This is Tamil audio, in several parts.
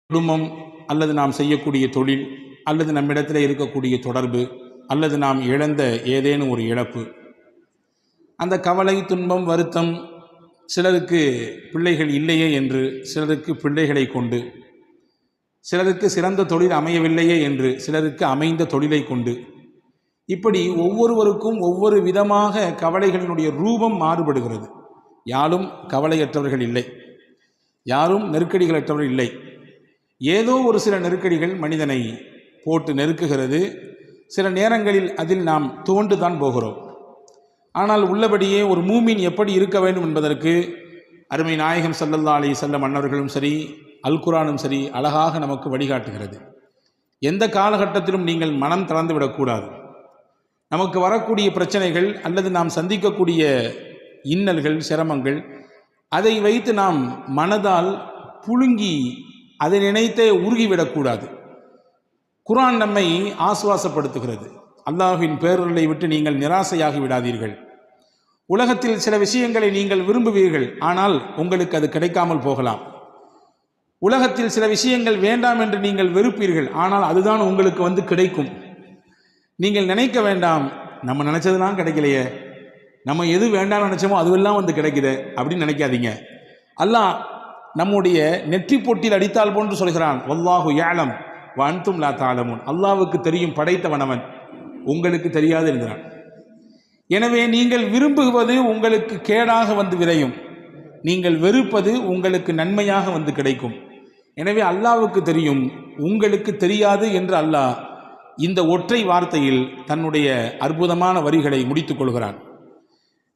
குடும்பம் அல்லது நாம் செய்யக்கூடிய தொழில் அல்லது நம்மிடத்தில் இருக்கக்கூடிய தொடர்பு அல்லது நாம் இழந்த ஏதேனும் ஒரு இழப்பு, அந்த கவலை, துன்பம், வருத்தம், சிலருக்கு பிள்ளைகள் இல்லையே என்று, சிலருக்கு பிள்ளைகளை கொண்டு, சிலருக்கு சிறந்த தொழில் அமையவில்லையே என்று, சிலருக்கு அமைந்த தொழிலை கொண்டு, இப்படி ஒவ்வொருவருக்கும் ஒவ்வொரு விதமாக கவலைகளினுடைய ரூபம் மாறுபடுகிறது. யாரும் கவலையற்றவர்கள் இல்லை, யாரும் நெருக்கடிகளற்றவர்கள் இல்லை. ஏதோ ஒரு சில நெருக்கடிகள் மனிதனை போட்டு நெருக்குகிறது. சில நேரங்களில் அதில் நாம் துவண்டு தான் போகிறோம். ஆனால் உள்ளபடியே ஒரு மூமின் எப்படி இருக்க வேண்டும் என்பதற்கு அருமை நாயகம் ஸல்லல்லாஹு அலைஹி வஸல்லம் அன்னவர்களும் சரி, அல் குர்ஆனும் சரி அழகாக நமக்கு வழிகாட்டுகிறது. எந்த காலகட்டத்திலும் நீங்கள் மனம் தளர்ந்து விடக்கூடாது. நமக்கு வரக்கூடிய பிரச்சனைகள் அல்லது நாம் சந்திக்கக்கூடிய இன்னல்கள், சிரமங்கள், அதை வைத்து நாம் மனதால் புழுங்கி அதை நினைத்தே உருகிவிடக்கூடாது. குர்ஆன் நம்மை ஆசுவாசப்படுத்துகிறது. அல்லாஹ்வின் பேரருளை விட்டு நீங்கள் நிராசையாகி விடாதீர்கள். உலகத்தில் சில விஷயங்களை நீங்கள் விரும்புவீர்கள், ஆனால் உங்களுக்கு அது கிடைக்காமல் போகலாம். உலகத்தில் சில விஷயங்கள் வேண்டாம் என்று நீங்கள் வெறுப்பீர்கள், ஆனால் அதுதான் உங்களுக்கு கிடைக்கும். நீங்கள் நினைக்க வேண்டாம், நம்ம நினைச்சதுலாம் கிடைக்கலையே, நம்ம எது வேண்டாம்னு நினைச்சோமோ அதுவெல்லாம் கிடைக்குது அப்படின்னு நினைக்காதீங்க. அல்லாஹ் நம்முடைய நெற்றி பொட்டில் அடித்தால் போன்று சொல்கிறான், வல்லாஹு யஅலம் வ அன்தும் லா தஅலமூன். அல்லாஹ்வுக்கு தெரியும், படைத்தவனவன், உங்களுக்கு தெரியாது என்கிறான். எனவே நீங்கள் விரும்புவது உங்களுக்கு கேடாக விரையும், நீங்கள் வெறுப்பது உங்களுக்கு நன்மையாக கிடைக்கும். எனவே அல்லாஹ்வுக்கு தெரியும், உங்களுக்கு தெரியாது என்று அல்லாஹ் இந்த ஒற்றை வார்த்தையில் தன்னுடைய அற்புதமான வரிகளை முடித்துக் கொள்கிறான்.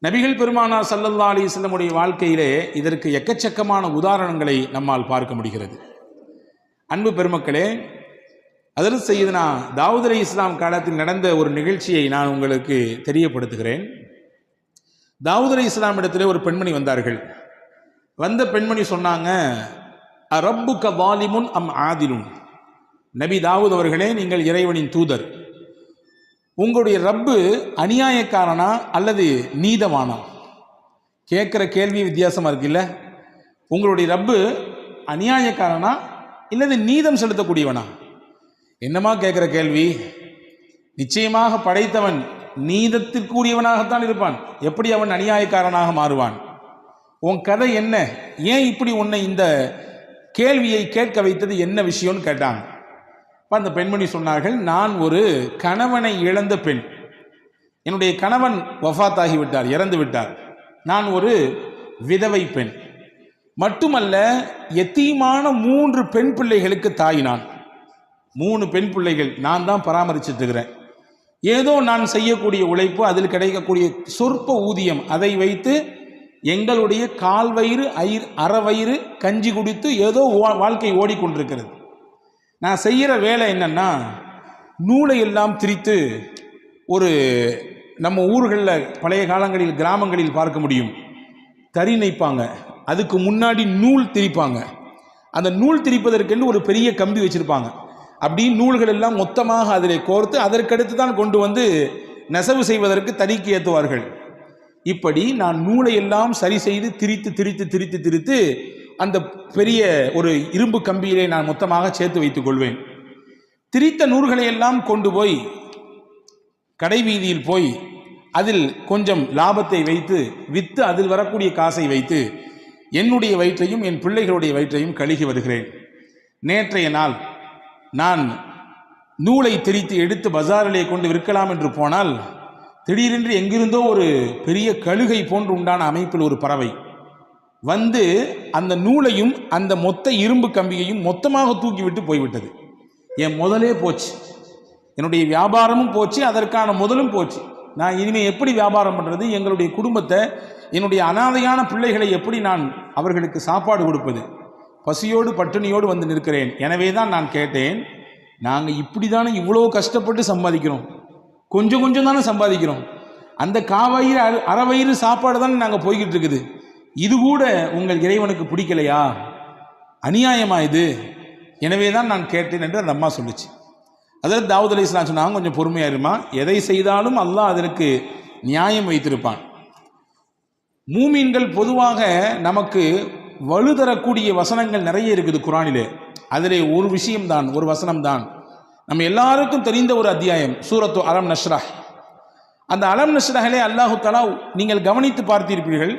நபிகள் பெருமானார் ஸல்லல்லாஹு அலைஹி வஸல்லம் வாழ்க்கையிலே இதற்கு எக்கச்சக்கமான உதாரணங்களை நம்மால் பார்க்க முடிகிறது. அன்பு பெருமக்களே, ஹஜ்ரத் சையதுனா தாவூத் அலைஹிஸ்ஸலாம் காலத்தில் நடந்த ஒரு நிகழ்ச்சியை நான் உங்களுக்கு தெரியப்படுத்துகிறேன். தாவூத் அலைஹிஸ்ஸலாம் இடத்திலே ஒரு பெண்மணி வந்தார்கள். வந்த பெண்மணி சொன்னாங்க, ரப்புக வாலிமுன் அம் ஆதிலுன். நபி தாவூத் அவர்களே, நீங்கள் இறைவனின் தூதர், உங்களுடைய ரப்பு அநியாயக்காரனா அல்லது நீதமானா? கேட்குற கேள்வி வித்தியாசமாக இருக்குல்ல. உங்களுடைய ரப்பு அநியாயக்காரனா இல்லது நீதம் செலுத்தக்கூடியவனா? என்னமா கேட்குற கேள்வி? நிச்சயமாக படைத்தவன் நீதத்திற்குரியவனாகத்தான் இருப்பான். எப்படி அவன் அநியாயக்காரனாக மாறுவான்? உன் கதை என்ன? ஏன் இப்படி உன்னை இந்த கேள்வியை கேட்க வைத்தது, என்ன விஷயம்னு கேட்டாங்க. அந்த பெண்மணி சொன்னார்கள், நான் ஒரு கணவனை இழந்த பெண். என்னுடைய கணவன் வஃபாத் ஆகிவிட்டார், இறந்து விட்டார். நான் ஒரு விதவை பெண். மட்டுமல்ல, யத்தீமான 3 பெண் பிள்ளைகளுக்கு தாய். நான் 3 பெண் பிள்ளைகள் நான் தான் பராமரிச்சுட்டு இருக்கிறேன். ஏதோ நான் செய்யக்கூடிய உழைப்பு, அதில் கிடைக்கக்கூடிய சொற்ப ஊதியம், அதை வைத்து எங்களுடைய கால்வயிறு அறவயிறு கஞ்சி குடித்து ஏதோ வாழ்க்கை ஓடிக்கொண்டிருக்கிறது. நான் செய்கிற வேலை என்னன்னா, நூலை எல்லாம் திரித்து, ஒரு நம்ம ஊர்களில் பழைய காலங்களில் கிராமங்களில் பார்க்க முடியும், தறி நெய்ப்பாங்க, அதுக்கு முன்னாடி நூல் திரிப்பாங்க. அந்த நூல் திரிப்பதற்கென்று ஒரு பெரிய கம்பி வச்சுருப்பாங்க. அப்படி நூல்கள் எல்லாம் மொத்தமாக அதில் கோர்த்து அதற்கடுத்து தான் கொண்டு நெசவு செய்வதற்கு தறிக்கு ஏற்றுவார்கள். இப்படி நான் நூலை எல்லாம் சரி செய்து திரித்து அந்த பெரிய ஒரு இரும்பு கம்பியிலே நான் மொத்தமாக சேர்த்து வைத்துக் கொள்வேன். திரித்த நூல்களை எல்லாம் கொண்டு போய் கடை வீதியில் போய் அதில் கொஞ்சம் லாபத்தை வைத்து விற்று அதில் வரக்கூடிய காசை வைத்து என்னுடைய வயிற்றையும் என் பிள்ளைகளுடைய வயிற்றையும் கழுகி வருகிறேன். நேற்றைய நாள் நான் நூலை திரித்து எடுத்து பஜாரிலே கொண்டு விற்கலாம் என்று போனால், திடீரென்று எங்கிருந்தோ ஒரு பெரிய கழுகை போன்று உண்டான அமைப்பில் ஒரு பறவை வந்து அந்த நூலையும் அந்த மொத்த இரும்பு கம்பியையும் மொத்தமாக தூக்கிவிட்டு போய்விட்டது. என் முதலே போச்சு, என்னுடைய வியாபாரமும் போச்சு, அதற்கான முதலும் போச்சு. நான் இனிமேல் எப்படி வியாபாரம் பண்ணுறது? எங்களுடைய குடும்பத்தை, என்னுடைய அனாதையான பிள்ளைகளை எப்படி நான் அவர்களுக்கு சாப்பாடு கொடுப்பது? பசியோடு பட்டினியோடு வந்து நிற்கிறேன். எனவே தான் நான் கேட்டேன், நாங்கள் இப்படி தானே இவ்வளோ கஷ்டப்பட்டு சம்பாதிக்கிறோம், கொஞ்சம் கொஞ்சம் தானே சம்பாதிக்கிறோம், அந்த காவயிறு அறவயிறு சாப்பாடு தானே நாங்கள் போய்கிட்டு இருக்குது, இது கூட உங்கள் இறைவனுக்கு பிடிக்கலையா? அநியாயமா இது? எனவே தான் நான் கேட்டேன் என்று அந்த அம்மா சொல்லிச்சு. அதாவது தாவூத் அலைஹிஸ்ஸலாம் சொன்னாங்க, கொஞ்சம் பொறுமையாக இருமா, எதை செய்தாலும் அல்லாஹ் அதற்கு நியாயம் வைத்திருப்பான். மூமீன்கள் பொதுவாக நமக்கு வலு தரக்கூடிய வசனங்கள் நிறைய இருக்குது குர்ஆனிலே. அதிலே ஒரு விஷயம்தான், ஒரு வசனம்தான். நம்ம எல்லாருக்கும் தெரிந்த ஒரு அத்தியாயம் சூரத்து அலம் நஷ்ரஹ். அந்த அலம் நஷ்ரஹிலே அல்லாஹு தஆலா நீங்கள் கவனித்து பார்த்திருப்பீர்கள்,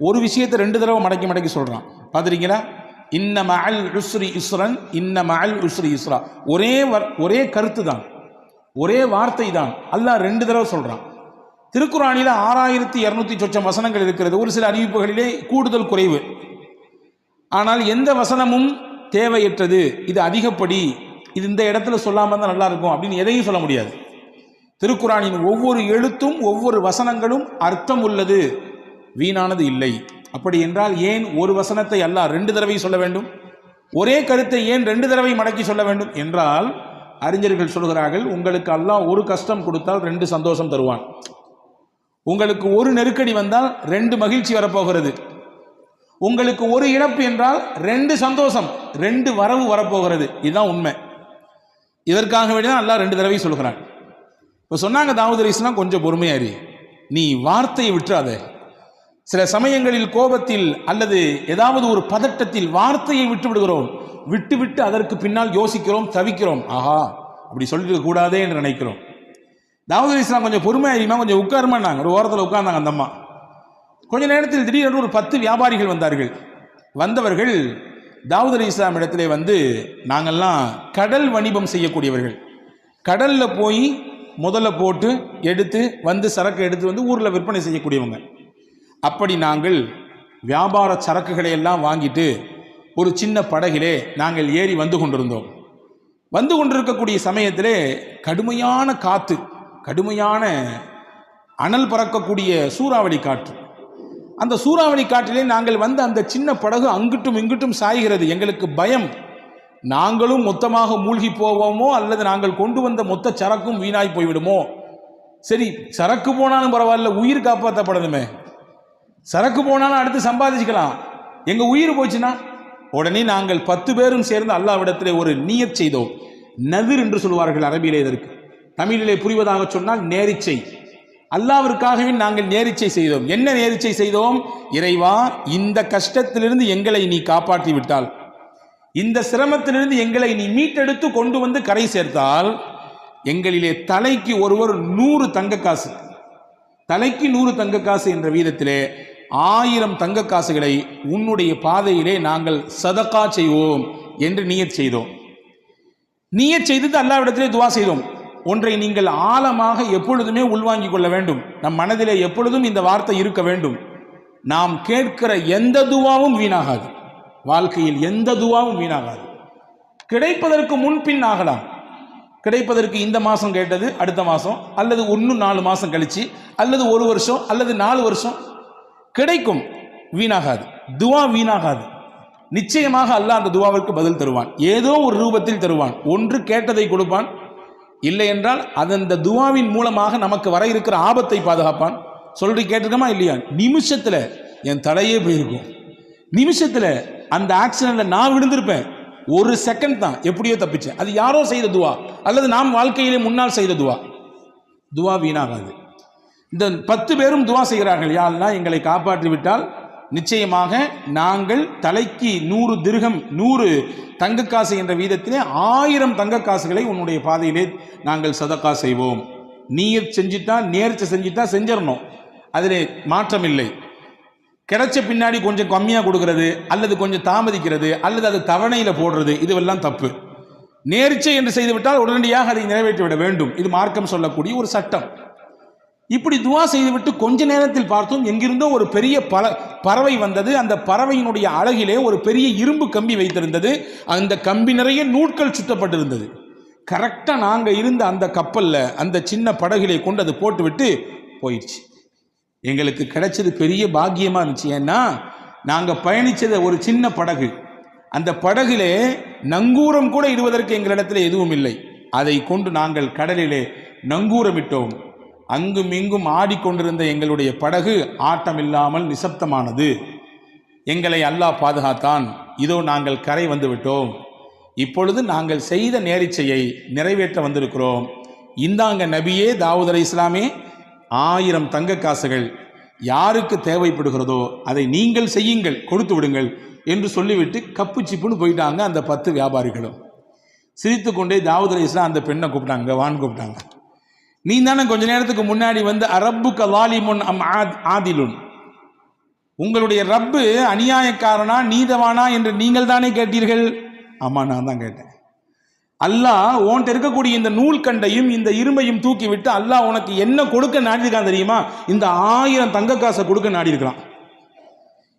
ஒரு விஷயத்தை 2 தடவை மடக்கி மடக்கி சொல்கிறான். பார்த்துருக்கீங்களா? இன்ன மஅல் உஸ்ரி யுஸ்ரன், இன்ன மஅல் உஸ்ரி யுஸ்ரா. ஒரே கருத்து தான், ஒரே வார்த்தை தான், அல்லாஹ் 2 தடவை சொல்கிறான். திருக்குர்ஆனில் 6200 சொச்சம் வசனங்கள் இருக்கிறது. ஒரு சில அறிவிப்புகளிலே கூடுதல் குறைவு. ஆனால் எந்த வசனமும் தேவையற்றது, இது அதிகப்படி, இது இந்த இடத்துல சொல்லாமல் தான் நல்லா இருக்கும் அப்படின்னு எதையும் சொல்ல முடியாது. திருக்குர்ஆனின் ஒவ்வொரு எழுத்தும் ஒவ்வொரு வசனங்களும் அர்த்தம் உள்ளது, வீணானது இல்லை. அப்படி என்றால் ஏன் ஒரு வசனத்தை அல்லாஹ் 2 தடவை சொல்ல வேண்டும்? ஒரே கருத்தை ஏன் 2 தடவை மடக்கி சொல்ல வேண்டும் என்றால், அறிஞர்கள் சொல்கிறார்கள், உங்களுக்கு அல்லாஹ் ஒரு கஷ்டம் கொடுத்தால் 2 சந்தோஷம் தருவான். உங்களுக்கு ஒரு நெருக்கடி வந்தால் 2 மகிழ்ச்சி வரப்போகிறது. உங்களுக்கு ஒரு இழப்பு என்றால் 2 சந்தோஷம், 2 வரவு வரப்போகிறது. இதுதான் உண்மை. இதற்காக வேண்டிதான் அல்லாஹ் 2 தடவை சொல்கிறான். இப்போ சொன்னாங்க தாவூத் அலைஹிஸ்ஸலாம், கொஞ்சம் பொறுமையாரி, நீ வார்த்தையை விட்டுறாத. சில சமயங்களில் கோபத்தில் அல்லது ஏதாவது ஒரு பதட்டத்தில் வார்த்தையை விட்டு விடுகிறோம். விட்டு அதற்கு பின்னால் யோசிக்கிறோம், தவிக்கிறோம். ஆஹா, அப்படி சொல்லிட்டு கூடாதே என்று நினைக்கிறோம். தாவூத் அலைஹிஸ்ஸலாம் கொஞ்சம் பொறுமையாரிமா, கொஞ்சம் உட்காருமான்னாங்க. ஒரு ஓரத்தில் உட்கார்ந்தாங்க அந்த அம்மா. கொஞ்ச நேரத்தில் திடீரென்று ஒரு 10 வியாபாரிகள் வந்தார்கள். வந்தவர்கள் தாவூத் அலைஹிஸ்ஸலாம் இடத்திலே வந்து, நாங்கள்லாம் கடல் வணிபம் செய்யக்கூடியவர்கள், கடலில் போய் முதல்ல போட்டு எடுத்து வந்து சரக்கு எடுத்து வந்து ஊரில் விற்பனை செய்யக்கூடியவங்க. அப்படி நாங்கள் வியாபார சரக்குகளை எல்லாம் வாங்கிட்டு ஒரு சின்ன படகிலே நாங்கள் ஏறி வந்து கொண்டிருந்தோம். வந்து கொண்டிருக்கக்கூடிய சமயத்திலே கடுமையான காற்று, கடுமையான அனல் பறக்கக்கூடிய சூறாவளி காற்று. அந்த சூறாவளி காற்றிலே நாங்கள் வந்து அந்த சின்ன படகு அங்கிட்டும் இங்கிட்டும் சாய்கிறது. எங்களுக்கு பயம், நாங்களும் மொத்தமாக மூழ்கி போவோமோ அல்லது நாங்கள் கொண்டு வந்த மொத்த சரக்கும் வீணாய் போய்விடுமோ. சரி, சரக்கு போனாலும் பரவாயில்ல, உயிர் காப்பாற்றப்படணுமே. சரக்கு போனாலும் அடுத்து சம்பாதிச்சுக்கலாம், எங்க உயிர் போச்சுன்னா. உடனே நாங்கள் 10 பேரும் சேர்ந்து அல்லாஹ்விடத்திலே ஒரு நியத் செய்தோம். நதிர் என்று சொல்வார்கள் அரபியிலே. இதற்கு தமிழிலே புரிவதாக சொன்னால் நேரிச்சை. அல்லாஹ்விற்காகவே நாங்கள் நேரிச்சை செய்தோம். என்ன நேரிச்சை செய்தோம்? இறைவா, இந்த கஷ்டத்திலிருந்து எங்களை நீ காப்பாற்றி விட்டால், இந்த சிரமத்திலிருந்து எங்களை நீ மீட்டெடுத்து கொண்டு வந்து கரை சேர்த்தால், எங்களிலே தலைக்கு ஒருவர் 100 தங்க காசு, தலைக்கு 100 தங்க காசு என்ற வீதத்திலே 1000 தங்க காசுகளை உன்னுடைய பாதையிலே நாங்கள் சதகா செய்வோம் என்று நியத் செய்தோம். நியத் செய்து அல்லாஹ்விடத்திலே துவா செய்தோம். ஒன்றை நீங்கள் ஆழமாக எப்பொழுதுமே உள்வாங்கிக் கொள்ள வேண்டும். நம் மனதிலே எப்பொழுதும் இந்த வார்த்தை இருக்க வேண்டும். நாம் கேட்கிற எந்த துவாவும் வீணாகாது. வாழ்க்கையில் எந்த துவாவும் வீணாகாது. கிடைப்பதற்கு முன்பின் ஆகலாம். கிடைப்பதற்கு இந்த மாதம் கேட்டது அடுத்த மாதம், அல்லது இன்னும் 4 மாதம் கழிச்சு, அல்லது 1 வருஷம், அல்லது 4 வருஷம் கிடைக்கும். வீணாகாது, துவா வீணாகாது. நிச்சயமாக அல்லாஹ் அந்த துவாவிற்கு பதில் தருவான். ஏதோ ஒரு ரூபத்தில் தருவான். ஒன்று கேட்டதை கொடுப்பான், இல்லை என்றால் அந்த துவாவின் மூலமாக நமக்கு வர இருக்கிற ஆபத்தை பாதுகாப்பான். சொல்றி கேட்டிருக்கமா இல்லையா? நிமிஷத்துல என் தலையே போயிருக்கும். நிமிஷத்துல அந்த ஆக்சிடென்ட்ல நான் விழுந்திருப்பேன். 1 செகண்ட் தான், எப்படியோ தப்பிச்சேன். அது யாரோ செய்த துவா அல்லது நாம் வாழ்க்கையிலே முன்னால் செய்த துவா. துவா வீணாகாது. இந்த 10 பேரும் துவா செய்கிறார்கள், யா அல்லாஹ் எங்களை காப்பாற்றி விட்டால் நிச்சயமாக நாங்கள் தலைக்கு 100 திர்ஹம், 100 தங்க காசு என்ற வீதத்திலே 1000 தங்க காசுகளை உன்னுடைய பாதையிலே நாங்கள் சதக்கா செய்வோம். நீயத் செஞ்சிட்டா, நேர்ச்சை செஞ்சிட்டா செஞ்சிடணும், அதிலே மாற்றம் இல்லை. கிடைச்ச பின்னாடி கொஞ்சம் கம்மியாக கொடுக்கறது அல்லது கொஞ்சம் தாமதிக்கிறது அல்லது அது தவணையில் போடுறது, இதுவெல்லாம் தப்பு. நேர்ச்சை என்று செய்துவிட்டால் உடனடியாக அதை நிறைவேற்றிவிட வேண்டும். இது மார்க்கம் சொல்லக்கூடிய ஒரு சட்டம். இப்படி துவா செய்துவிட்டு கொஞ்ச நேரத்தில் பார்த்தோம், எங்கிருந்தோ ஒரு பெரிய பறவை வந்தது. அந்த பறவையினுடைய அழகிலே ஒரு பெரிய இரும்பு கம்பி வைத்திருந்தது. அந்த கம்பி நிறைய நூட்கள் சுற்றப்பட்டிருந்தது. கரெக்டாக நாங்கள் இருந்த அந்த கப்பலில், அந்த சின்ன படகிலே கொண்டு அது போட்டுவிட்டு போயிடுச்சு. எங்களுக்கு கிடைச்சது பெரிய பாக்கியமாக இருந்துச்சு. ஏன்னா நாங்கள் பயணித்தது ஒரு சின்ன படகு. அந்த படகிலே நங்கூரம் கூட இடுவதற்கு எங்களிடத்தில் எதுவும் இல்லை. அதை கொண்டு நாங்கள் கடலிலே நங்கூரமிட்டோம். அங்கும் இங்கும் ஆடிக்கொண்டிருந்த எங்களுடைய படகு ஆட்டமில்லாமல் நிசப்தமானது. எங்களை அல்லாஹ் பாதுகாத்தான். இதோ நாங்கள் கரை வந்து விட்டோம். இப்பொழுது நாங்கள் செய்த நேரிச்சையை நிறைவேற்ற வந்திருக்கிறோம். இந்தாங்க நபியே தாவூத் அலைஹிஸ்ஸலாமே, 1000 தங்க காசுகள் யாருக்கு தேவைப்படுகிறதோ அதை நீங்கள் செய்யுங்கள், கொடுத்து விடுங்கள். என்று சொல்லிவிட்டு கப்பு சிப்புன்னு போயிட்டாங்க அந்த 10 வியாபாரிகளும். சிரித்து கொண்டே தாவூத் அலைஹிஸ்ஸலாம் அந்த பெண்ணை கூப்பிட்டாங்க, வான்னு கூப்பிட்டாங்க. நீ தானே கொஞ்ச நேரத்துக்கு முன்னாடி வந்து அரப்புக்க லாலிமுன் அம் ஆதிலுன், உங்களுடைய ரப்பு அநியாயக்காரனா நீதவானா என்று நீங்கள் தானே கேட்டீர்கள். ஆமா, நான் தான் கேட்டேன். அல்லாஹ் உன்கிட்ட இருக்கக்கூடிய இந்த நூல் கண்டையும் இந்த இரும்பையும் தூக்கி விட்டு அல்லாஹ் உனக்கு என்ன கொடுக்க நாடி இருக்கான் தெரியுமா? இந்த 1000 தங்க காசை கொடுக்க நாடி இருக்கலாம்.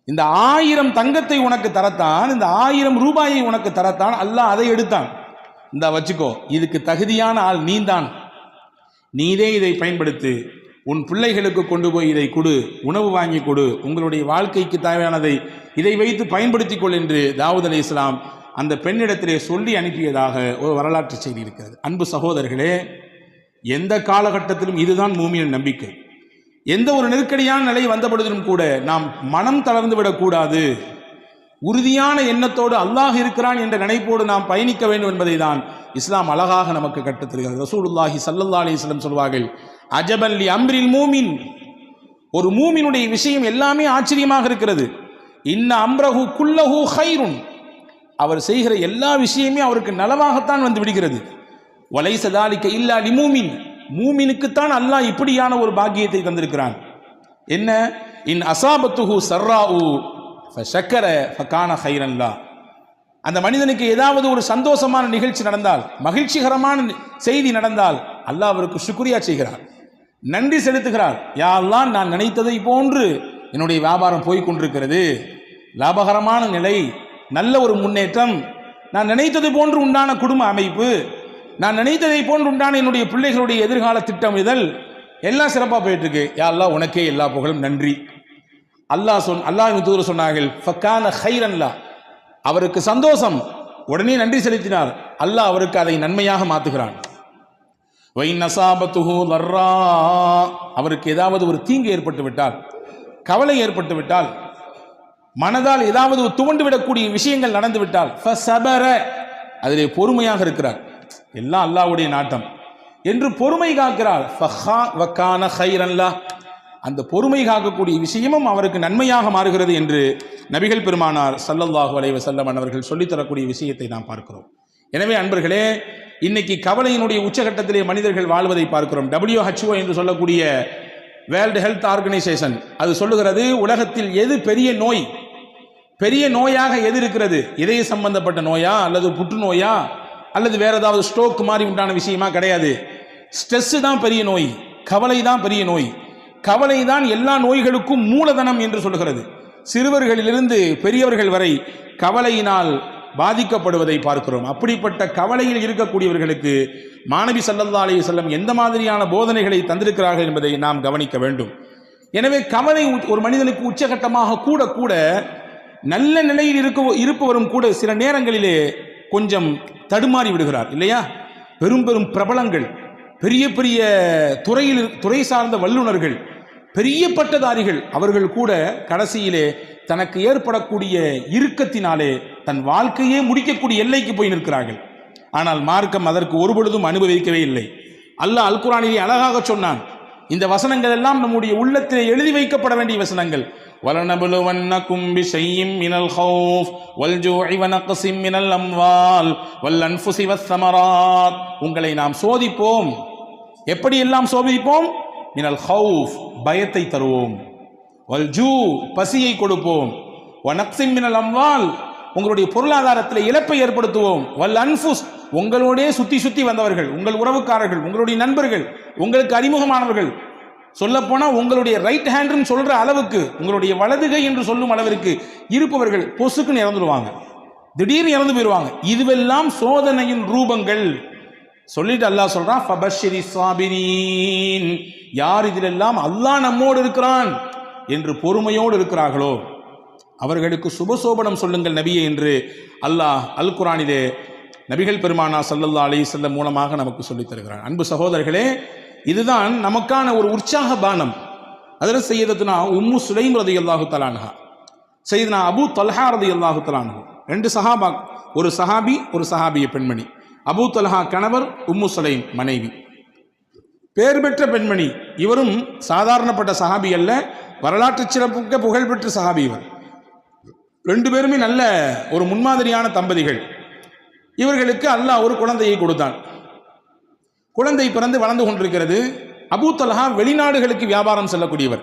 இந்த 1000 தங்கத்தை உனக்கு தரத்தான், இந்த 1000 ரூபாயை உனக்கு தரத்தான் அல்லாஹ் அதை எடுத்தான். இந்த வச்சுக்கோ, இதுக்கு தகுதியான ஆள் நீதான், நீதே இதை பயன்படுத்து, உன் பிள்ளைகளுக்கு கொண்டு போய் இதை கொடு, உணவு வாங்கி கொடு, உங்களுடைய வாழ்க்கைக்கு தேவையானதை இதை வைத்து பயன்படுத்திக் கொள் என்று தாவூத் அலைஹிஸ்ஸலாம் அந்த பெண்ணிடத்திலே சொல்லி அனுப்பியதாக ஒரு வரலாற்று செய்தி இருக்கிறது. அன்பு சகோதரர்களே, எந்த காலகட்டத்திலும் இதுதான் மூமியின் நம்பிக்கை. எந்த ஒரு நெருக்கடியான நிலை வந்த பொழுதிலும் கூட நாம் மனம் தளர்ந்து விடக்கூடாது. உறுதியான எண்ணத்தோடு அல்லாஹ் இருக்கிறான் என்ற நினைப்போடு நாம் பயணிக்க வேண்டும் என்பதை தான் இஸ்லாம் அழகாக நமக்கு கற்றுத்தருகிறது. ரசூலுல்லாஹி ஸல்லல்லாஹு அலைஹி வஸல்லம் சொல்வார்கள், அஜபன் லி அம்ரில் மூமின், ஒரு மூமினுடைய விஷயம் எல்லாமே ஆச்சரியமாக இருக்கிறது. இன்ன அம்ரஹு குல்லஹு கைருன், அவர் செய்கிற எல்லா விஷயமே அவருக்கு நலவாகத்தான் வந்து விடுகிறது. வலைஸ ஸாலிக இல்லா லிமூமின், மூமினுக்குத்தான் அல்லாஹ் இப்படியான ஒரு பாக்கியத்தை தந்திருக்கிறான். என்ன? இன் அசாபத்துஹு சர்ராஉ ஃபஷக்கர ஃபகான கைரன் லா, அந்த மனிதனுக்கு ஏதாவது ஒரு சந்தோஷமான நிகழ்ச்சி நடந்தால், மகிழ்ச்சிகரமான செய்தி நடந்தால் அல்லாஹ் அவருக்கு ஷுக்ரியா செய்கிறார், நன்றி செலுத்துகிறார். யா அல்லாஹ், நான் நினைத்ததை போன்று என்னுடைய வியாபாரம் போய் கொண்டிருக்கிறது, லாபகரமான நிலை, நல்ல ஒரு முன்னேற்றம், நான் நினைத்தது போன்று உண்டான குடும்ப அமைப்பு, நான் நினைத்ததை போன்று உண்டான என்னுடைய பிள்ளைகளுடைய எதிர்கால திட்டமிடல் எல்லாம் சிறப்பாக போயிட்டு இருக்கு. யா அல்லாஹ், உனக்கே எல்லா புகழும், நன்றி. அல்லாஹ்வின் தூதர் சொன்னார்கள், ஃபகான கைரன் லா, அவருக்கு சந்தோஷம், உடனே நன்றி செலுத்தினார், அல்லாஹ் அவருக்கு அதை நன்மையாக மாற்றுகிறான். வைன் அஸாபத்துஹு லர்ரா, அவருக்கு ஏதாவது ஒரு தீங்கு ஏற்பட்டு விட்டால், கவலை ஏற்பட்டு விட்டால், மனதால் ஏதாவது துவண்டு விடக்கூடிய விஷயங்கள் நடந்து விட்டால், ஃபஸபர, அதிலே பொறுமையாக இருக்கிறார், எல்லாம் அல்லாஹ்வுடைய நாட்டம் என்று பொறுமை காக்கிறார். ஃபகான கைரன் லா, அந்த பொறுமை காக்கக்கூடிய விஷயமும் அவருக்கு நன்மையாக மாறுகிறது என்று நபிகள் பெருமானார் ஸல்லல்லாஹு அலைஹி வஸல்லம் அவர்கள் சொல்லித்தரக்கூடிய விஷயத்தை நாம் பார்க்கிறோம். எனவே அன்பர்களே, இன்னைக்கு கவலையினுடைய உச்சகட்டத்திலே மனிதர்கள் வாழ்வதை பார்க்கிறோம். WHO என்று சொல்லக்கூடிய வேர்ல்டு ஹெல்த் ஆர்கனைசேஷன் அது சொல்லுகிறது, உலகத்தில் எது பெரிய நோய், பெரிய நோயாக எது இருக்கிறது, இதய சம்பந்தப்பட்ட நோயா அல்லது புற்றுநோயா அல்லது வேற ஏதாவது ஸ்ட்ரோக் மாதிரி உண்டான விஷயமா? கிடையாது. ஸ்ட்ரெஸ் தான் பெரிய நோய், கவலை தான் பெரிய நோய். கவலை தான் எல்லா நோய்களுக்கும் மூலதனம் என்று சொல்கிறது. சிறுவர்களிலிருந்து பெரியவர்கள் வரை கவலையினால் பாதிக்கப்படுவதை பார்க்கிறோம். அப்படிப்பட்ட கவலையில் இருக்கக்கூடியவர்களுக்கு மாணவி ஸல்லல்லாஹு அலைஹி வஸல்லம் எந்த மாதிரியான போதனைகளை தந்திருக்கிறார்கள் என்பதை நாம் கவனிக்க வேண்டும். எனவே கவலை ஒரு மனிதனுக்கு உச்சகட்டமாக கூட கூட நல்ல நிலையில் இருப்பவரும் கூட சில நேரங்களிலே கொஞ்சம் தடுமாறி விடுகிறார் இல்லையா? பெரும் பெரும் பிரபலங்கள், பெரிய பெரிய துறை சார்ந்த வல்லுநர்கள், பெரிய பட்டதாரிகள், அவர்கள் கூட கடைசியிலே தனக்கு ஏற்படக்கூடிய இறுக்கத்தினாலே தன் வாழ்க்கையே முடிக்கக்கூடிய எல்லைக்கு போய் நிற்கிறார்கள். ஆனால் மார்க்கம் அதற்கு ஒருபொழுதும் அனுபவிக்கவே இல்லை. அல்லாஹ் அல் குர்ஆனிலே அழகாக சொன்னான். இந்த வசனங்கள் எல்லாம் நம்முடைய உள்ளத்திலே எழுதி வைக்கப்பட வேண்டிய வசனங்கள். வலனபுலுவன்னகும் பிஷைஇம் மினல் ஹௌஃப் வல்ஜூஇ வனக்ஸிம் மினல் அம்வால் வல்அன்ஃபுஸி வஸ்ஸமராத், உங்களை நாம் சோதிப்போம். எப்படியெல்லாம் சோதிப்போம்? மினல் ஹௌஃப், பயத்தை தருவோம், வல்ஜூ, பசியை கொடுப்போம், வனக்ஸிம் மினல் அம்வால், உங்களுடைய பொருளாதாரத்தில் இழப்பை ஏற்படுத்துவோம், வல் அன்ஃபுஸ், உங்களோடே சுத்தி சுத்தி வந்தவர்கள், உங்கள் உறவுக்காரர்கள், உங்களுடைய நண்பர்கள், உங்களுக்கு அறிமுகமானவர்கள், சொல்லப்போனா உங்களுடைய ரைட் ஹேண்ட்னு சொல்ற அளவுக்கு, உங்களுடைய வலதுகை என்று சொல்லும் அளவிற்கு இருப்பவர்கள் பொசுக்குன்னு இறந்துடுவாங்க, திடீர்னு இறந்து போயிடுவாங்க. இதுவெல்லாம் சோதனையின் ரூபங்கள். சொல்லிட்டு அல்லாஹ் சொல்றான், ஃபபஷ்ஷிரி ஸாபிரீன், யார் இதிலெல்லாம் அல்லாஹ் நம்மோடு இருக்கிறான் என்று பொறுமையோடு இருக்கிறார்களோ அவர்களுக்கு சுபசோபனம் சொல்லுங்கள் நபியே என்று அல்லாஹ் அல் குர்ஆனிலே நபிகள் பெருமானா ஸல்லல்லாஹு அலைஹி வஸல்லம் மூலமாக நமக்கு சொல்லித் தருகிறார். அன்பு சகோதரர்களே, இதுதான் நமக்கான ஒரு உற்சாக பானம். அதில் சையதத்துனா உம்மு சுலைம் ரலியல்லாஹு தஆலா அன்ஹா, சையதுனா அபூ தல்ஹா ரலியல்லாஹு தஆலா அன்ஹு, ரெண்டு சஹாபா, ஒரு சஹாபி ஒரு சஹாபிய பெண்மணி. அபூ தல்ஹா கணவர், உம்மு சுலைம் மனைவி, பேர் பெற்ற பெண்மணி. இவரும் சாதாரணப்பட்ட சஹாபி அல்ல, வரலாற்று சிறப்புக்க புகழ்பெற்ற சஹாபி. இவர் ரெண்டு பேருமே நல்ல ஒரு முன்மாதிரியான தம்பதிகள். இவர்களுக்கு அல்லாஹ் ஒரு குழந்தையை கொடுத்தான். குழந்தை பிறந்து வளர்ந்து கொண்டிருக்கிறது. அபூ தல்ஹா வெளிநாடுகளுக்கு வியாபாரம் செல்லக்கூடியவர்.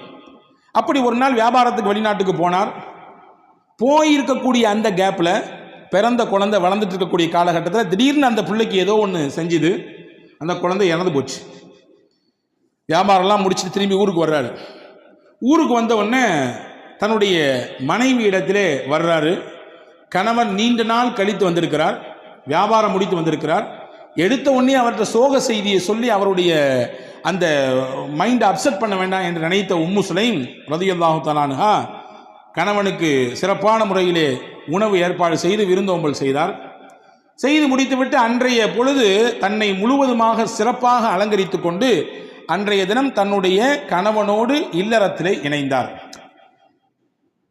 அப்படி ஒரு நாள் வியாபாரத்துக்கு வெளிநாட்டுக்கு போனார். போயிருக்கக்கூடிய அந்த கேப்பில் பிறந்த குழந்தை வளர்ந்துட்டு இருக்கக்கூடிய காலகட்டத்தில் திடீர்னு அந்த பிள்ளைக்கு ஏதோ ஒன்று செஞ்சுது. அந்த குழந்தை இறந்து போச்சு. வியாபாரம்லாம் முடிச்சுட்டு திரும்பி ஊருக்கு வர்றாரு. ஊருக்கு வந்த உடனே தன்னுடைய மனைவி இடத்திலே வர்றாரு. கணவன் நீண்ட நாள் கழித்து வந்திருக்கிறார், வியாபாரம் முடித்து வந்திருக்கிறார். எடுத்த உடனே அவர்கிட்ட சோக செய்தியை சொல்லி அவருடைய அந்த மைண்டை அப்செட் பண்ண வேண்டாம் என்று நினைத்த உம்மு சுலைம் ரலியல்லாஹு தஆலா அன்ஹா கணவனுக்கு சிறப்பான முறையிலே உணவு ஏற்பாடு செய்து விருந்தோம்பல் செய்தார். செய்து முடித்துவிட்டு அன்றைய பொழுது தன்னை முழுவதுமாக சிறப்பாக அலங்கரித்து கொண்டு அன்றைய தினம் தன்னுடைய கணவனோடு இல்லறத்திலே இணைந்தார்.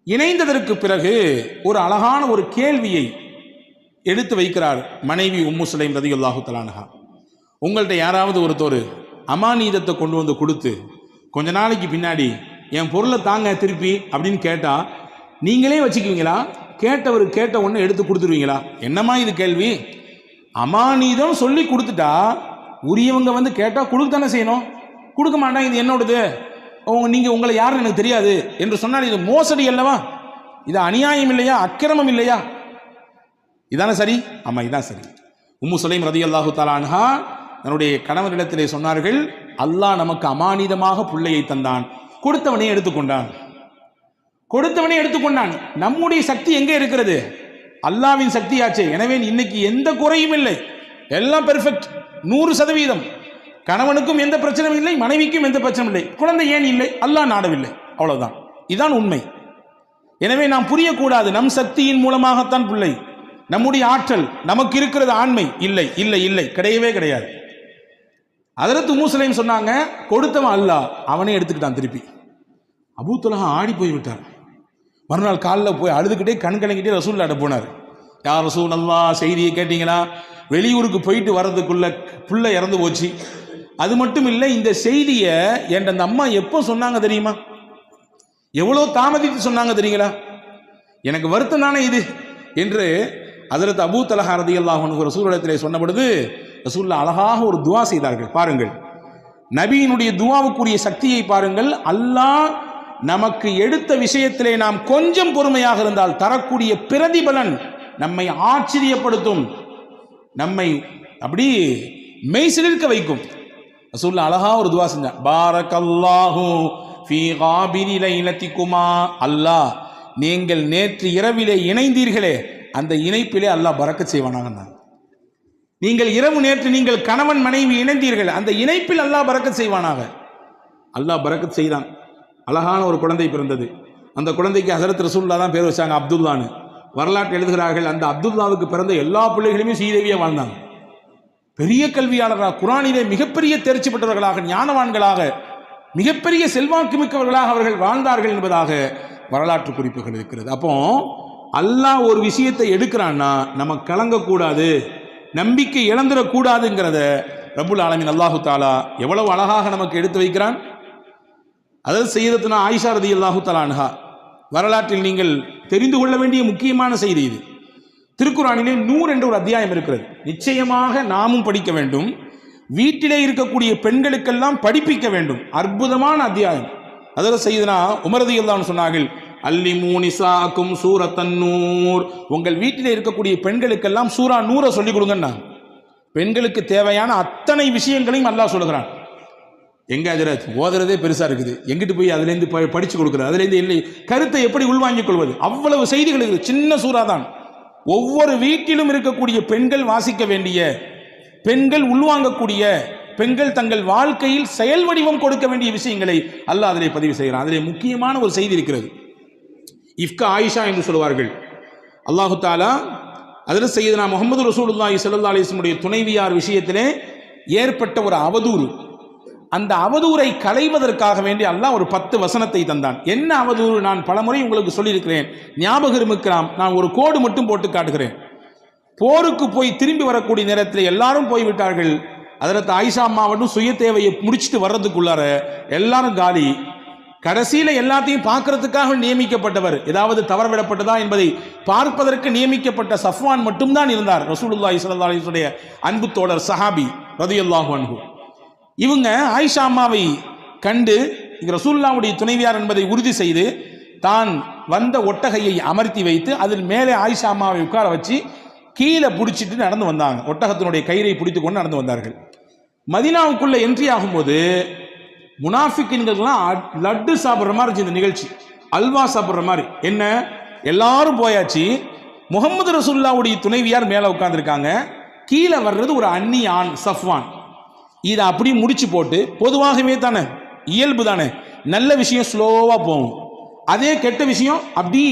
இணைந்ததற்கு பிறகு ஒரு அழகான ஒரு கேள்வியை எடுத்து வைக்கிறார் மனைவி உம்மு சுலைம் ரலியல்லாஹு தஆலா அன்ஹா. உங்கள்கிட்ட யாராவது ஒருத்தர் அமானீதத்தை கொண்டு வந்து கொடுத்து கொஞ்ச நாளைக்கு பின்னாடி என் பொருளை தாங்க திருப்பி அப்படின்னு கேட்டால் நீங்களே வச்சுக்குவீங்களா? கேட்டவர் கேட்ட ஒன்று எடுத்து கொடுத்துருவீங்களா? என்னம்மா இது கேள்வி? அமானீதம் சொல்லி கொடுத்துட்டா உரியவங்க வந்து கேட்டால் கொடுக்க தானே செய்யணும். கொடுக்க மாட்டான், இது என்னோடது, நீங்கள் உங்களை யாருன்னு எனக்கு தெரியாது என்று சொன்னால் இது மோசடி அல்லவா? இது அநியாயம் இல்லையா? அக்கிரமம் இல்லையா? இதானே சரி? ஆமாம், இதான் சரி. உம்மு சுலைம் ரலியல்லாஹு தஆலா அன்ஹா தன்னுடைய கணவரிடத்திலே சொன்னார்கள், அல்லாஹ் நமக்கு அமானிதமாக பிள்ளையை தந்தான், கொடுத்தவனே எடுத்துக்கொண்டான். கொடுத்தவனே எடுத்துக்கொண்டான். நம்முடைய சக்தி எங்கே இருக்கிறது? அல்லாஹ்வின் சக்தியாச்சே. எனவே இன்னைக்கு எந்த குறையும் இல்லை, எல்லாம் பெர்ஃபெக்ட், 100%. கணவனுக்கும் எந்த பிரச்சனையும் இல்லை, மனைவிக்கும் எந்த பிரச்சனையும் இல்லை. குழந்தை ஏன் இல்லை? அல்லாஹ் நாடவில்லை, அவ்வளவுதான். இதுதான் உண்மை. எனவே நாம் புரியக்கூடாது நம் சக்தியின் மூலமாகத்தான் பிள்ளை, நம்முடைய ஆற்றல், நமக்கு இருக்கிறது ஆண்மை. இல்லை இல்லை இல்லை, கிடையவே கிடையாது. ஹஜ்ரத் உம்மு சுலைம் சொன்னாங்க, கொடுத்தவன் அல்லாஹ், அவனே எடுத்துக்கிட்டான் திருப்பி. அபூ தல்ஹா ஆடி போய் விட்டார். மறுநாள் காலில் போய் அழுதுகிட்டே கண் கலங்கிட்டே ரசூலுல்லாஹ்ட்ட போனார். யார் ரசூலல்லாஹ், செய்தியை கேட்டீங்களா? வெளியூருக்கு போயிட்டு வர்றதுக்குள்ள பிள்ளை இறந்து போச்சு. அது மட்டும் இல்லை, இந்த செய்தியை என் அந்த அம்மா எப்போ சொன்னாங்க தெரியுமா? எவ்வளோ தாமதித்து சொன்னாங்க தெரியுங்களா? எனக்கு வருத்தம் தானே இது என்று ஹஜ்ரத் அபூ தல்ஹா ரலியல்லாஹு அன்ஹு ரசூலுல்லாஹ்விடத்திலே சொன்ன பொழுது ரசூலுல்லாஹ் அழகாக ஒரு துவா செய்தார்கள். பாருங்கள், நபியினுடைய துவாவுக்குரிய சக்தியை பாருங்கள். அல்லாஹ் நமக்கு எடுத்த விஷயத்திலே நாம் கொஞ்சம் பொறுமையாக இருந்தால் தரக்கூடிய பிரதிபலன் நம்மை ஆச்சரியப்படுத்தும், நம்மை அப்படி மெய்சிலிர்க்க வைக்கும். ரசூலுல்லாஹ் அழகா ஒரு துவா செஞ்சான். பாரக்கல்லாஹு ஃபீ காபிரி லைலத்திகுமா, அல்லாஹ் நீங்கள் நேற்று இரவிலே இணைந்தீர்களே அந்த இணைப்பிலே அல்லாஹ் பரக்கத் செய்வானாக. நீங்கள் இரவு நேற்று நீங்கள் கணவன் மனைவி இணைந்தீர்கள், அந்த இணைப்பில் அல்லாஹ் பரக்கத் செய்வானாக. அல்லாஹ் பரக்கத் செய்தான். அழகான ஒரு குழந்தை பிறந்தது. அந்த குழந்தைக்கு ஹஜ்ரத் ரசூலுல்லாஹ் தான் பேர் வச்சாங்க, அப்துல்லான்னு. வரலாற்று எழுதுகிறார்கள், அந்த அப்துல்லாவுக்கு பிறந்த எல்லா பிள்ளைகளுமே சீதேவியாக வாழ்ந்தாங்க. பெரிய கல்வியாளராக, குரானிலே மிகப்பெரிய தேர்ச்சி பெற்றவர்களாக, ஞானவான்களாக, மிகப்பெரிய செல்வாக்கு மிக்கவர்களாக அவர்கள் வாழ்ந்தார்கள் என்பதாக வரலாற்று குறிப்புகள் இருக்கிறது. அப்போ அல்லாஹ் ஒரு விஷயத்தை எடுக்கிறான்னா நம்ம கலங்கக்கூடாது, நம்பிக்கை இழந்துடக்கூடாதுங்கிறத ரப்புல் ஆலமீன் அல்லாஹு தாலா எவ்வளவு அழகாக நமக்கு எடுத்து வைக்கிறான். அதாவது சய்யிதத்துனா ஆயிஷா ரலியல்லாஹு தஆலா அன்ஹா வரலாற்றில் நீங்கள் தெரிந்து கொள்ள வேண்டிய முக்கியமான செய்தி இது. திருக்குரானிலே 100 என்ற ஒரு அத்தியாயம் இருக்கிறது. நிச்சயமாக நாமும் படிக்க வேண்டும், வீட்டிலே இருக்கக்கூடிய பெண்களுக்கெல்லாம் படிப்பிக்க வேண்டும். அற்புதமான அத்தியாயம். அதாவது சய்யிதுனா உமர் ரலியல்லாஹு அன்ஹு சொன்னார்கள், அல்லிமூ நிசாக்கும் சூரத்தன் நூர், உங்கள் வீட்டிலே இருக்கக்கூடிய பெண்களுக்கெல்லாம் சூரா நூரை சொல்லிக் கொடுங்கன்னா. பெண்களுக்கு தேவையான அத்தனை விஷயங்களையும் அல்லாஹ் சொல்லுகிறான். எங்க ஹஜ்ரத் ஓதுறதே பெருசா இருக்குது, எங்கிட்டு போய் அதுலேருந்து படிச்சு கொடுக்குறது, அதுலேருந்து இல்லை கருத்தை எப்படி உள்வாங்கிக் கொள்வது, அவ்வளவு செய்திகள் இருக்குது. சின்ன சூறா தான். ஒவ்வொரு வீட்டிலும் இருக்கக்கூடிய பெண்கள் வாசிக்க வேண்டிய, பெண்கள் உள்வாங்கக்கூடிய, பெண்கள் தங்கள் வாழ்க்கையில் செயல் வடிவம் கொடுக்க வேண்டிய விஷயங்களை அல்லாஹ் அதிலே பதிவு செய்கிறான். அதிலே முக்கியமான ஒரு செய்தி இருக்கிறது. இஃப்கா ஆயிஷா என்று சொல்வார்கள். அல்லாஹு தாலா ஹஜ்ரத் சய்யிதுனா முஹம்மது ரசூலுல்லாஹி ஸல்லல்லாஹு அலைஹி வஸல்லம் உடைய துணைவியார் விஷயத்திலே ஏற்பட்ட ஒரு அவதூறு, அந்த அவதூறை களைவதற்காக வேண்டி அல்லாஹ் ஒரு 10 வசனத்தை தந்தான். என்ன அவதூறு? நான் பலமுறை உங்களுக்கு சொல்லியிருக்கிறேன், ஞாபகம் இருக்கலாம். நான் ஒரு கோடு மட்டும் போட்டு காட்டுகிறேன். போருக்கு போய் திரும்பி வரக்கூடிய நேரத்தில் எல்லாரும் போய்விட்டார்கள். ஹஜ்ரத் ஆயிஷா அம்மா மட்டும் சுய தேவையை முடிச்சுட்டு வர்றதுக்குள்ளார எல்லாரும் காலி. கடைசியில எல்லாத்தையும் பார்க்கறதுக்காக நியமிக்கப்பட்டவர், ஏதாவது தவறவிடப்பட்டதா என்பதை பார்ப்பதற்கு நியமிக்கப்பட்ட சஃப்வான் மட்டும்தான் இருந்தார். ரசூலுல்லாஹி ஸல்லல்லாஹு அலைஹி வஸல்லம் அன்பு தோழர் சஹாபி ரலியல்லாஹு அன்ஹு. இவங்க ஆயிஷா அம்மாவை கண்டு ரசூலுல்லாஹ்வுடைய துணைவியார் என்பதை உறுதி செய்து தான் வந்த ஒட்டகையை அமர்த்தி வைத்து அதில் மேலே ஆயிஷா அம்மாவை உட்கார வச்சு கீழே பிடிச்சிட்டு நடந்து வந்தாங்க. ஒட்டகத்தினுடைய கயிறை பிடித்து கொண்டு நடந்து வந்தார்கள். மதீனாவுக்குள்ள என்ட்ரி ஆகும்போது முனாஃபிக்கின்கள்லாம் லட்டு சாப்பிட்ற மாதிரி இருந்துச்சு இந்த நிகழ்ச்சி, அல்வா சாப்பிட்ற மாதிரி. என்ன, எல்லாரும் போயாச்சு, முகமது ரசூலுல்லாஹ்வுடைய துணைவியார் மேலே உட்கார்ந்துருக்காங்க, கீழே வர்றது ஒரு அந்நிய ஆண் சஃப்வான். இதை அப்படி முடிச்சு போட்டு, பொதுவாகவே தானே இயல்பு தானே, நல்ல விஷயம் ஸ்லோவாக போகும், அதே கெட்ட விஷயம் அப்படி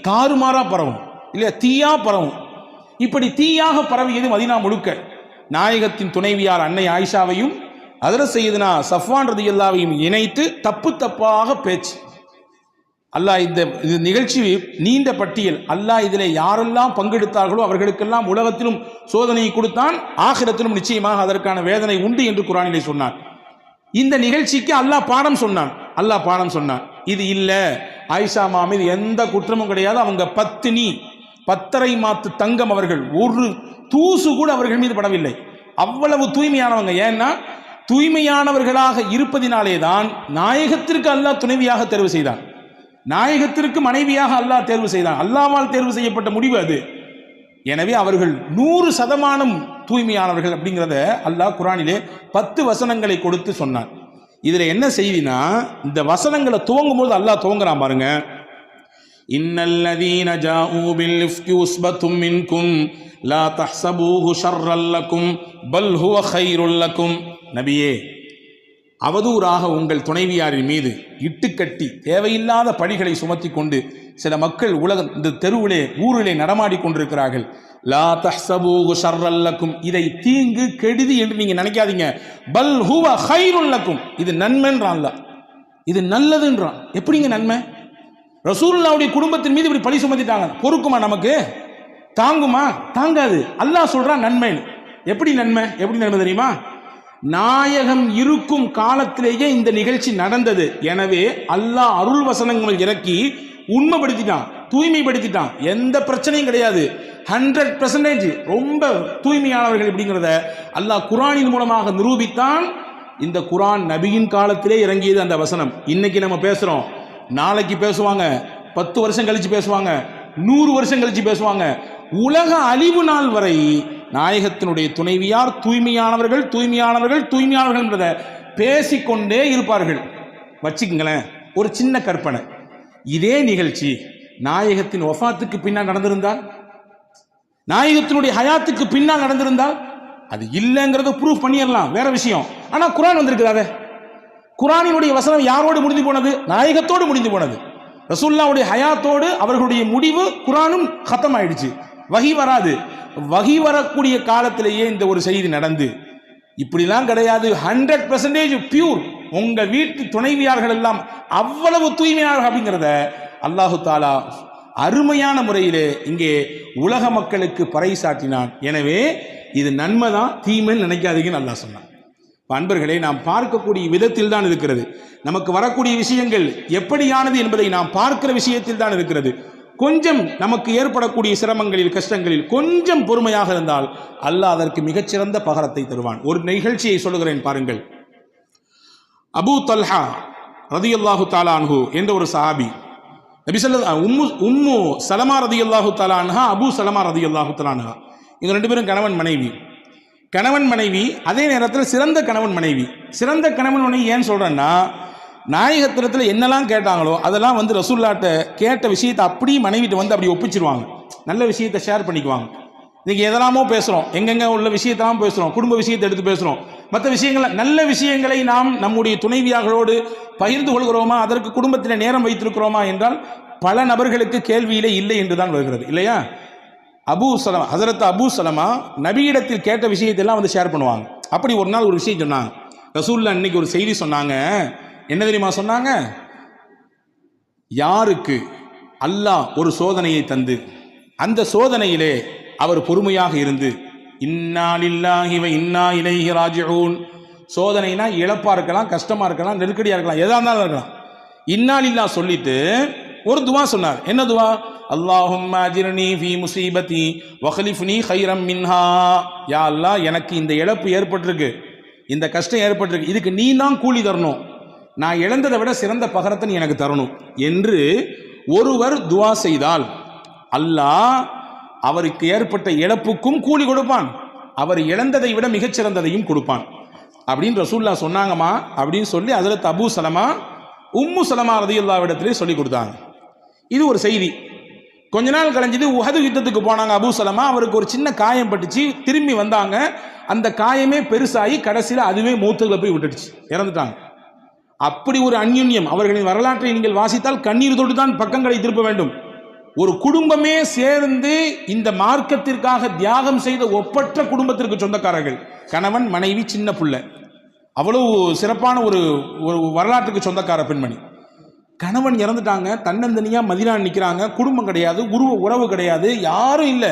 தாறுமாறா பரவும் இல்லையா, தீயா பரவும். இப்படி தீயாக பரவியது மதீனா முழுக்க. நாயகத்தின் துணைவியார் அன்னை ஆயிஷாவையும் ஹஜ்ரத் சய்யிதுனா சஃப்வான் ரலியல்லாஹுவையும் இணைத்து தப்பு தப்பாக பேச்சு. அல்லாஹ் இந்த நிகழ்ச்சி நீண்ட பட்டியல். அல்லாஹ் இதில் யாரெல்லாம் பங்கெடுத்தார்களோ அவர்களுக்கெல்லாம் உலகத்திலும் சோதனையை கொடுத்தான், ஆகிரத்திலும் நிச்சயமாக அதற்கான வேதனை உண்டு என்று குர்ஆனிலே சொன்னான். இந்த நிகழ்ச்சிக்கு அல்லாஹ் பாடம் சொன்னான். இது இல்ல, ஆயிஷா மீது எந்த குற்றமும் கிடையாது, அவங்க பத்தினி, பத்தரை மாத்து தங்கம், அவர்கள் ஒரு தூசு கூட அவர்கள் மீது படவில்லை, அவ்வளவு தூய்மையானவங்க. ஏன்னா தூய்மையானவர்களாக இருப்பதினாலே தான் நாயகத்திற்கு அல்லாஹ் துணைவியாக தேர்வு செய்தான், நாயகத்திற்கு மனைவியாக அல்லாஹ் தேர்வு செய்தான். அல்லாஹ்வால் தேர்வு செய்யப்பட்ட முடிவு அது. எனவே அவர்கள் 100% தூய்மையானவர்கள் அப்படிங்கிறத அல்லாஹ் குர்ஆனிலே 10 வசனங்களை கொடுத்து சொன்னான். இதுல என்ன செய்தினா, இந்த வசனங்களை துவங்கும் போது அல்லாஹ் துவங்குறான் பாருங்க. இன்னல்லதீன ஜாஊ பில் இஃப்கி உஸ்பத்தும் மின்கும் லா தஹ்ஸபூஹு ஷர்ரல் லக்கும் பல் ஹுவ கைருல் லக்கும். நபியே, அவதூறாக உங்கள் துணைவியாரின் மீது இட்டுக்கட்டி தேவையில்லாத பழிகளை சுமத்தி கொண்டு சில மக்கள் இந்த தெருவிலே ஊரிலே நடமாடி கொண்டிருக்கிறார்கள். லா தஹ்ஸபூஹு ஷர்ரல் லக்கும், இதை தீங்கு கெடுதி என்று நீங்க நினைக்காதீங்க. பல் ஹுவ கைருல் லக்கும், இது நன்மைன்றான் அல்லாஹ், இது நல்லதுன்றான். எப்படிங்க நன்மை? ரசூலுல்லாஹ்வுடைய குடும்பத்தின் மீது இப்படி பழி சுமத்திட்டாங்க, பொறுக்குமா? நமக்கு தாங்குமா? தாங்காது. அல்லாஹ் சொல்றான் நன்மைன்னு. எப்படி நன்மை தெரியுமா? நாயகம் இருக்கும் காலத்திலேயே இந்த நிகழ்ச்சி நடந்தது. எனவே அல்லாஹ் அருள் வசனங்கள் இறக்கி உண்மைப்படுத்திட்டான், தூய்மைப்படுத்திட்டான். எந்த பிரச்சனையும் கிடையாது, 100% ரொம்ப தூய்மையானவர்கள் இப்படிங்கிறத அல்லாஹ் குர்ஆனின் மூலமாக நிரூபித்தான். இந்த குர்ஆன் நபியின் காலத்திலே இறங்கியது அந்த வசனம். இன்னைக்கு நம்ம பேசுறோம், நாளைக்கு பேசுவாங்க, 10 வருஷம் கழிச்சு பேசுவாங்க, 100 வருஷம் கழிச்சு பேசுவாங்க. உலக அழிவு நாள் வரை நாயகத்தினுடைய துணைவியார் தூய்மையானவர்கள் என்றதை பேசிக்கொண்டே இருப்பார்கள். வச்சுக்கங்களேன், ஒரு சின்ன கற்பனை, இதே நிகழ்ச்சி நாயகத்தின் வஃபாத்துக்கு பின்னால் நடந்திருந்தால், நாயகத்தினுடைய ஹயாத்துக்கு பின்னால் நடந்திருந்தால், அது இல்லைங்கிறத ப்ரூஃப் பண்ணிடலாம், வேற விஷயம். ஆனா குர்ஆன் வந்திருக்கிறாங்க. குர்ஆனினுடைய வசனம் யாரோடு முடிந்து போனது? நாயகத்தோடு முடிந்து போனது. ரசூலுல்லாஹ்வுடைய ஹயாத்தோடு அவர்களுடைய முடிவு குர்ஆனும் கத்தம் ஆயிடுச்சு. வஹி வராது. வஹி வரக்கூடிய காலத்திலேயே இந்த ஒரு செய்தி நடந்து, இப்படிலாம் கிடையாது, 100% பியூர், உங்க வீட்டு துணைவியார்கள் எல்லாம் அவ்வளவு தூய்மையானவர்கள் அப்படிங்கிறத அல்லாஹு தாலா அருமையான முறையிலே இங்கே உலக மக்களுக்கு பறைசாட்டினான். எனவே இது நன்மைதான், தீமைன்னு நினைக்காதீங்கன்னு அல்லாஹ் சொன்னான். அன்பர்களே, நாம் பார்க்கக்கூடிய விதத்தில் தான் இருக்கிறது. நமக்கு வரக்கூடிய விஷயங்கள் எப்படியானது என்பதை நாம் பார்க்கிற விஷயத்தில் தான் இருக்கிறது. கொஞ்சம் நமக்கு ஏற்படக்கூடிய சிரமங்களில், கஷ்டங்களில் கொஞ்சம் பொறுமையாக இருந்தால் அல்லாஹ் அதற்கு மிகச்சிறந்த பகரத்தை தருவான். ஒரு நிகழ்ச்சியை சொல்லுகிறேன் பாருங்கள். அபூ தல்ஹா ரலியல்லாஹு தஆலா அன்ஹு என்ற ஒரு சஹாபி, நபி ஸல்லல்லாஹு உம்மு சலமா ரலியல்லாஹு தஆலா அன்ஹா, அபூ சலமா ரலியல்லாஹு தஆலா அன்ஹா, இவங்க 2 பேரும் கணவன் மனைவி. அதே நேரத்தில் சிறந்த கணவன் மனைவி. சிறந்த கணவன் மனைவி ஏன் சொல்றேன்னா, நாயகத்திரத்தில் என்னெல்லாம் கேட்டாங்களோ அதெல்லாம் ரசூலுல்லாஹ்ட்ட கேட்ட விஷயத்தை அப்படி மனைவிட்டு அப்படி ஒப்பிச்சிருவாங்க. நல்ல விஷயத்தை ஷேர் பண்ணிக்குவாங்க. இன்னைக்கு எதெல்லாமோ பேசுகிறோம், எங்கெங்க உள்ள விஷயத்தெல்லாம் பேசுகிறோம், குடும்ப விஷயத்தை எடுத்து பேசுகிறோம், மற்ற விஷயங்களை, நல்ல விஷயங்களை நாம் நம்முடைய துணைவியார்களோடு பகிர்ந்து கொள்கிறோமா, அதற்கு குடும்பத்தில் நேரம் வைத்திருக்கிறோமா என்றால் பல நபர்களுக்கு கேள்வியிலே இல்லை என்று தான் வருகிறது, இல்லையா? ஹஸரத் அபூ சலமா நபியிடத்தில் கேட்ட விஷயத்தெல்லாம் ஷேர் பண்ணுவாங்க. அப்படி ஒரு நாள் ஒரு விஷயம் சொன்னாங்க. ரசூலுல்லாஹ் இன்னைக்கு ஒரு செய்தி சொன்னாங்க. என்ன தெரியுமா சொன்னாங்க? யாருக்கு அல்லாஹ் ஒரு சோதனையை தந்து அந்த சோதனையிலே அவர் பொறுமையாக இருந்து, இன்னா லில்லாஹி வ இன்னா இலைஹி ராஜிஊன், சோதனைனா இழப்பா இருக்கலாம், கஷ்டமா இருக்கலாம், நெருக்கடியா இருக்கலாம், எதா இருந்தாலும் இருக்கலாம். இன்னாலில்லா சொல்லிட்டு ஒரு துவா சொன்னார். என்ன துவா? அல்லாஹும்ம அஜிர்னி ஃபீ முஸீபதி வக்லிஃப்னி கைரம் மின்ஹா. யா அல்லாஹ், எனக்கு இந்த இழப்பு ஏற்பட்டிருக்கு, இந்த கஷ்டம் ஏற்பட்டிருக்கு, இதுக்கு நீ தான் கூலி தரணும், நான் இழந்ததை விட சிறந்த பகரத்தை நீ எனக்கு தரணும் என்று ஒருவர் துவா செய்தால் அல்லாஹ் அவருக்கு ஏற்பட்ட இழப்புக்கும் கூலி கொடுப்பான், அவர் இழந்ததை விட மிகச்சிறந்ததையும் கொடுப்பான் அப்படின்னு ரசூலுல்லாஹ் சொன்னாங்கம்மா. அப்படின்னு சொல்லி ஹஜ்ரத் அபூ சலமா உம்மு சலமா ரலியல்லாஹு இடத்திலே சொல்லி கொடுத்தாங்க. இது ஒரு செய்தி. கொஞ்ச நாள் கழிஞ்சது, உஹது யுத்தத்துக்கு போனாங்க அபூ சலமா. அவருக்கு ஒரு சின்ன காயம் பட்டுச்சு, திரும்பி வந்தாங்க, அந்த காயமே பெருசாகி கடைசியில் அதுவே மூத்துல போய் விட்டுடுச்சு, இறந்துட்டாங்க. அப்படி ஒரு அந்யுன்யம். அவர்களின் வரலாற்றை நீங்கள் வாசித்தால் கண்ணீர் தொட்டு தான் பக்கங்களை திருப்ப வேண்டும். ஒரு குடும்பமே சேர்ந்து இந்த மார்க்கத்திற்காக தியாகம் செய்த ஒப்பற்ற குடும்பத்திற்கு சொந்தக்காரர்கள், கணவன் மனைவி சின்ன பிள்ளை, அவ்வளவு சிறப்பான ஒரு வரலாற்றுக்கு சொந்தக்கார பெண்மணி. கணவன் இறந்துட்டாங்க, தன்னந்தனியா மதீனா நிற்கிறாங்க, குடும்பம் கிடையாது, உறவு கிடையாது, யாரும் இல்லை.